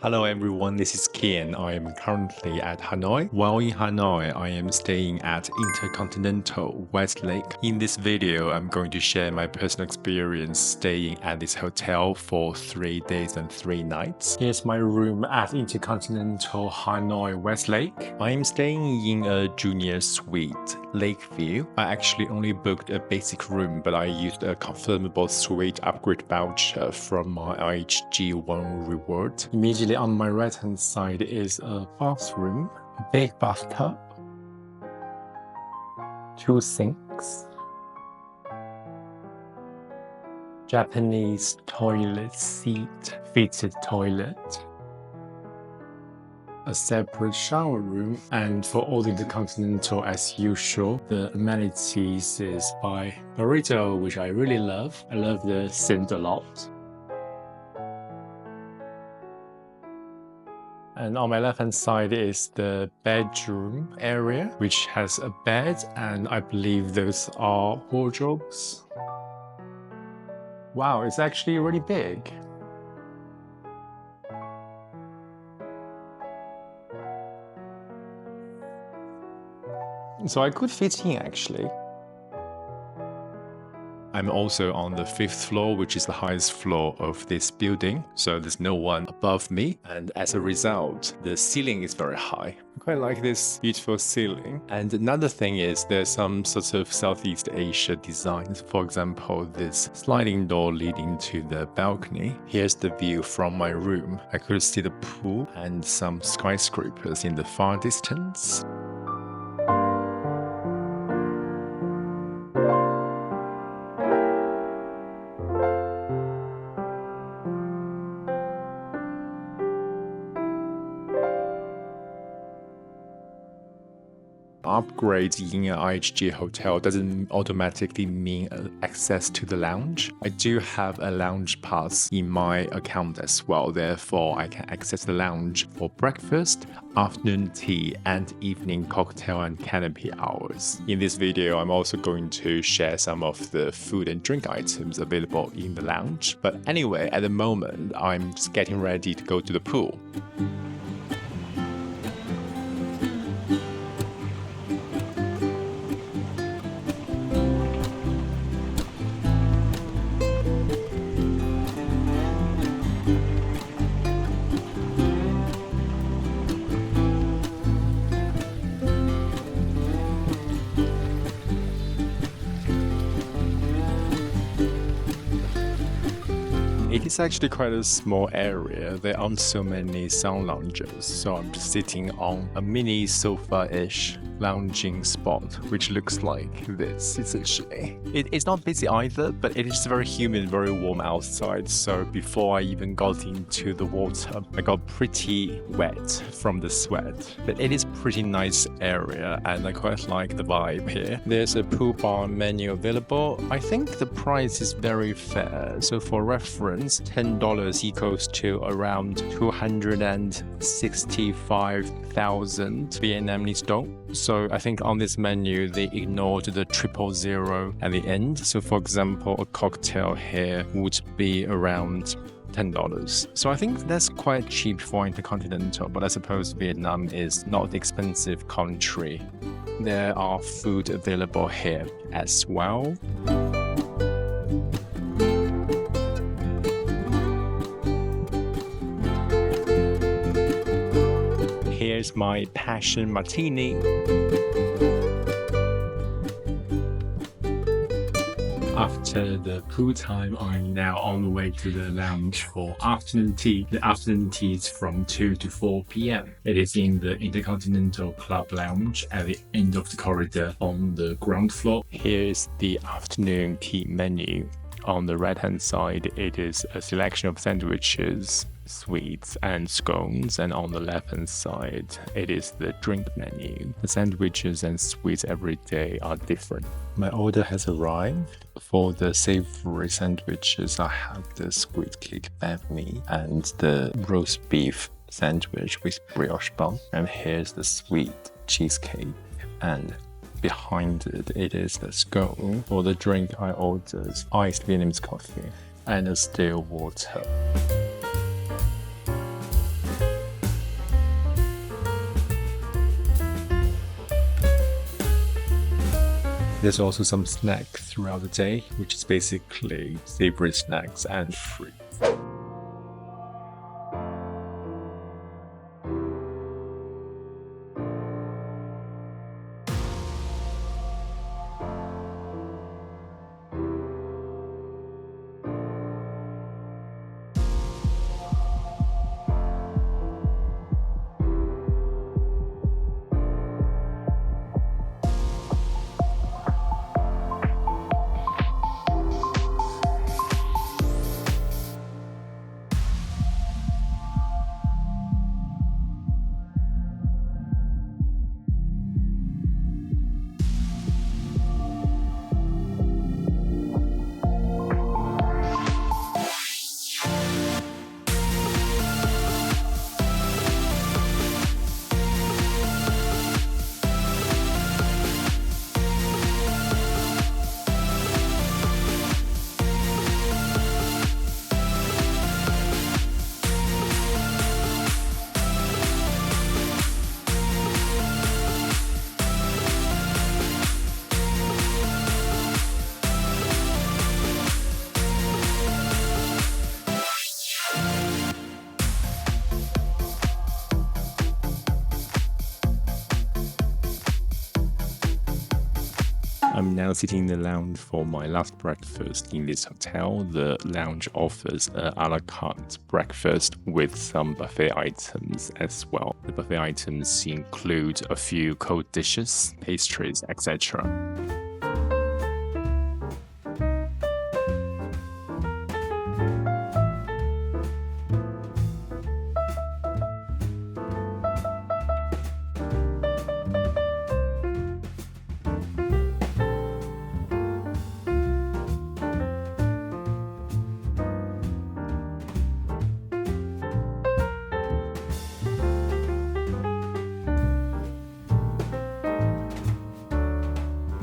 Hello everyone, this is Kian. I am currently at Hanoi. While in Hanoi, I am staying at InterContinental Westlake. In this video, I'm going to share my personal experience staying at this hotel for 3 days and 3 nights. Here's my room at InterContinental Hanoi Westlake. I am staying in a Junior Suite Lakeview. I actually only booked a basic room, but I used a Confirmable suite upgrade voucher from my IHG1 reward. Immediately on my right hand side is a bathroom, a big bathtub, 2 sinks, Japanese toilet seat, fitted toilet, a separate shower room, and for all the InterContinental as usual, the amenities is by Burrito, which I really love. I love the scent a lot. And on my left hand side is the bedroom area, which has a bed, and I believe those are wardrobes. Wow, it's actually really big. So I could fit in actually. I'm also on the 5th floor, which is the highest floor of this building. So there's no one above me. And as a result, the ceiling is very high. I quite like this beautiful ceiling. And another thing is there's some sort of Southeast Asia designs. For example, this sliding door leading to the balcony. Here's the view from my room. I could see the pool and some skyscrapers in the far distance. Upgrades in an IHG hotel doesn't automatically mean access to the lounge. I do have a lounge pass in my account as well, therefore I can access the lounge for breakfast, afternoon tea, and evening cocktail and canopy hours. In this video, I'm also going to share some of the food and drink items available in the lounge. But anyway, at the moment, I'm just getting ready to go to the pool. It is actually quite a small area. There aren't so many sun lounges, so I'm just sitting on a mini sofa-ish lounging spot, which looks like this essentially. It's not busy either, but it is very humid, very warm outside, so before I even got into the water, I got pretty wet from the sweat. But it is a pretty nice area, and I quite like the vibe here. There's a pool bar menu available. I think the price is very fair, so for reference, $10 equals to around 265,000 Vietnamese dong. So I think on this menu, they ignored the 000 at the end. So for example, a cocktail here would be around $10. So I think that's quite cheap for InterContinental, but I suppose Vietnam is not an expensive country. There are food available here as well. Here's my passion martini. After the pool time, I'm now on the way to the lounge for afternoon tea. The afternoon tea is from 2 to 4 p.m. It is in the InterContinental Club Lounge at the end of the corridor on the ground floor. Here is the afternoon tea menu. On the right-hand side, it is a selection of sandwiches, sweets, and scones, and on the left-hand side, it is the drink menu. The sandwiches and sweets every day are different. My order has arrived. For the savory sandwiches, I have the squid cake banh and the roast beef sandwich with brioche bun. And here's the sweet cheesecake, and behind it, it is the scone. For the drink, I ordered iced Vietnamese coffee and a still water. There's also some snacks throughout the day, which is basically savory snacks and fruit. I'm now sitting in the lounge for my last breakfast in this hotel. The lounge offers a la carte breakfast with some buffet items as well. The buffet items include a few cold dishes, pastries, etc.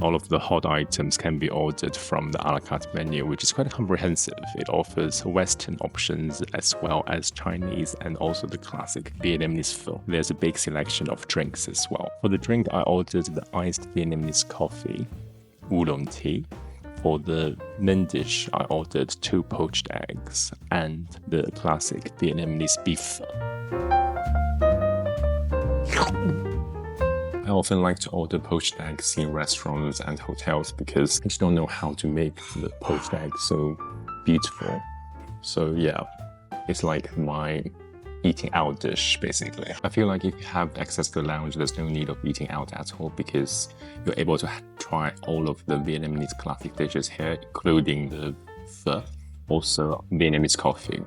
All of the hot items can be ordered from the a la carte menu, which is quite comprehensive. It offers Western options as well as Chinese and also the classic Vietnamese food. There's a big selection of drinks as well. For the drink, I ordered the iced Vietnamese coffee, oolong tea. For the main dish, I ordered 2 poached eggs and the classic Vietnamese beef. I often like to order poached eggs in restaurants and hotels because I just don't know how to make the poached egg so beautiful. So yeah, it's like my eating out dish basically. I feel like if you have access to the lounge, there's no need of eating out at all because you're able to try all of the Vietnamese classic dishes here, including the pho, also Vietnamese coffee.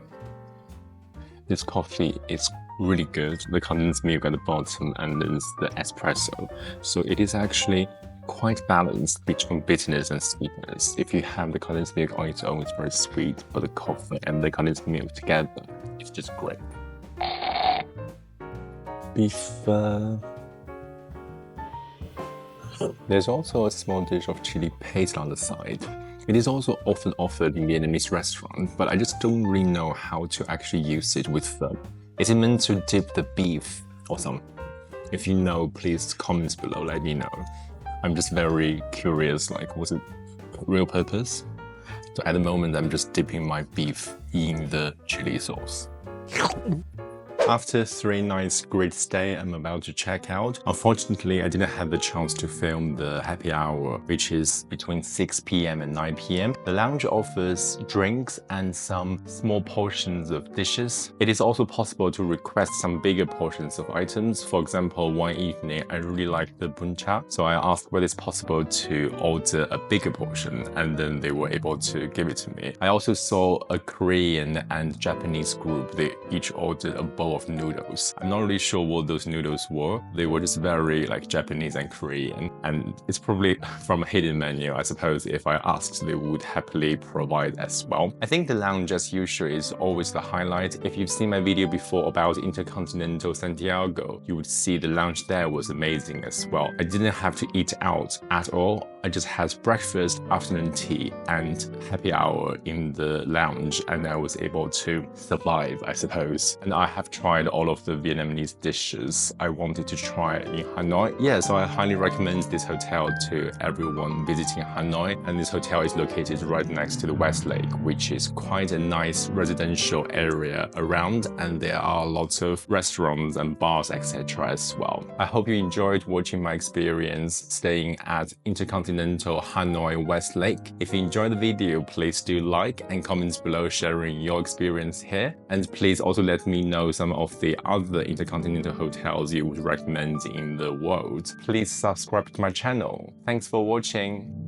This coffee is really good. The condensed milk at the bottom and then the espresso. So it is actually quite balanced between bitterness and sweetness. If you have the condensed milk on its own, it's very sweet, but the coffee and the condensed milk together, it's just great. Beef. There's also a small dish of chili paste on the side. It is also often offered in Vietnamese restaurants, but I just don't really know how to actually use it with pho. Is it meant to dip the beef or something? If you know, please comment below, let me know. I'm just very curious, like, was it real purpose? So at the moment, I'm just dipping my beef in the chili sauce. After 3 nights great stay, I'm about to check out. Unfortunately, I didn't have the chance to film the happy hour, which is between 6 p.m. and 9 p.m. The lounge offers drinks and some small portions of dishes. It is also possible to request some bigger portions of items. For example, one evening, I really liked the bun cha, so I asked whether it's possible to order a bigger portion, and then they were able to give it to me. I also saw a Korean and Japanese group. They each ordered a bowl of noodles. I'm not really sure what those noodles were. They were just very like Japanese and Korean, and it's probably from a hidden menu. I suppose if I asked, they would happily provide as well. I think the lounge as usual is always the highlight. If you've seen my video before about InterContinental Santiago, you would see the lounge there was amazing as well. I didn't have to eat out at all. I just had breakfast, afternoon tea, and happy hour in the lounge, and I was able to survive, I suppose. And I have tried all of the Vietnamese dishes I wanted to try in Hanoi. Yeah, so I highly recommend this hotel to everyone visiting Hanoi. And this hotel is located right next to the Westlake, which is quite a nice residential area around, and there are lots of restaurants and bars, etc. as well. I hope you enjoyed watching my experience staying at InterContinental Hanoi Westlake. If you enjoyed the video, please do like and comment below sharing your experience here. And please also let me know some of the other InterContinental hotels you would recommend in the world. Please subscribe to my channel. Thanks for watching.